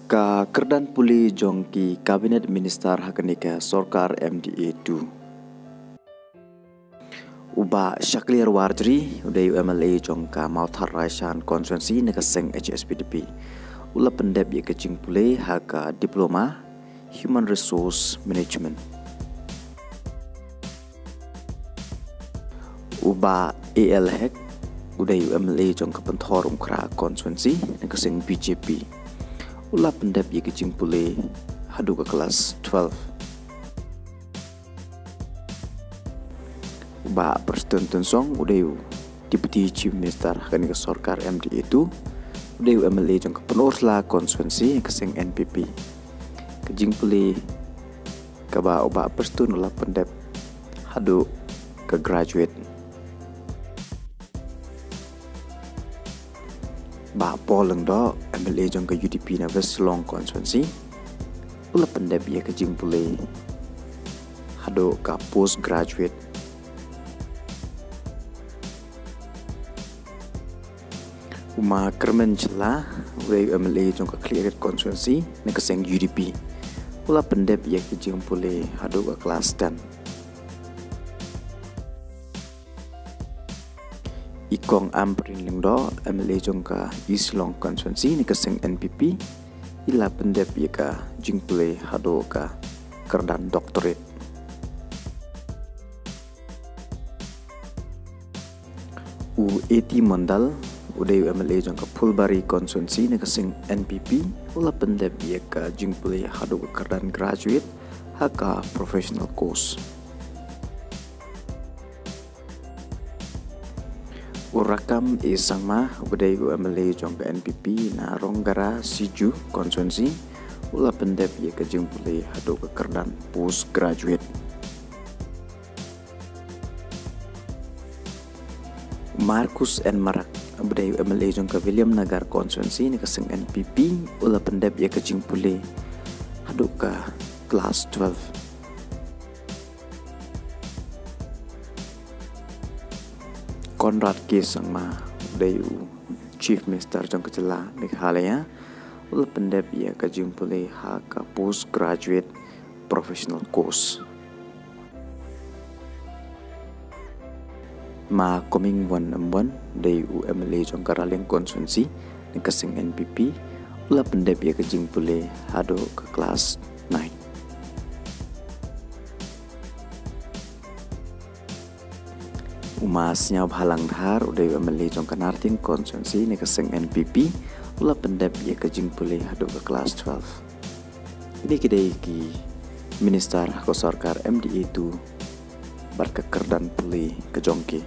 Ka kerdan puli jongki Kabinet Minister Hakanika Sorkar MDA2 Uba Shaklir Warjri Uday UMLA jongka Mauthar Raishan Konstituensi Nekaseng HSPDP Ula pendep ya kecing pule haka Diploma Human Resource Management Uba ALHEC Uday UMLA jongka Penthor Umkra Konstituensi Nekaseng BJP Ula pendep ya kecing pule hadu ke kelas 12 Uba Presiden Tensong udayu Deputy Chief Minister Hakanika Sorkar MDA2 udayu MLA jong ke penursla konstituensi keseng NPP kejing puli kaba uba Presiden ula pendep hadu ke graduate Ba poleng do MLA jong ke UDP na West Long konstituensi ula pendep ya kejing puli hadu ke postgraduate Uma kermen celah uday MLA jong ke clear konstituensi nekaseng UDP ula pendep ya kejing puli hadu ke kelas 10 Ikong amprin lingdo MLA jong ke East Long konstituensi nekaseng NPP ila pendep ya ke jing puli hadu ke kerdan doktorat U80 Mondal uday MLA jong ke Pulbari konstituensi nekaseng NPP ula pendep ya ke jing puli hadu ke kerdan graduate haka professional course Urakam isangma uday MLA jong ke NPP na Ronggara Siju konstituensi ula pendep ya ke jing puli hadu ke kerdan postgraduate Markus N. Marak uday MLA jong ke William Nagar konstituensi nekaseng NPP ula pendep ya ke jing puli hadu ke kelas 12 Konrad K. Sangma uday Chief Minister jong ke Jela Meghalaya ula pendep ya ke jing puli haka postgraduate professional course Ma Koming Wan Amban day UMLA jong ke Raling konstituensi nekaseng NPP ula pendep ya ke jing puli hadu ke kelas 9 Umas nyab halang dhar uday UMLA jong ke Narting konstituensi nekaseng NPP ula pendep ya ke jing puli hadu ke kelas 12 ini kidai ki Minister Hako Sorkar MDA2 berkekerdan puli ke jongki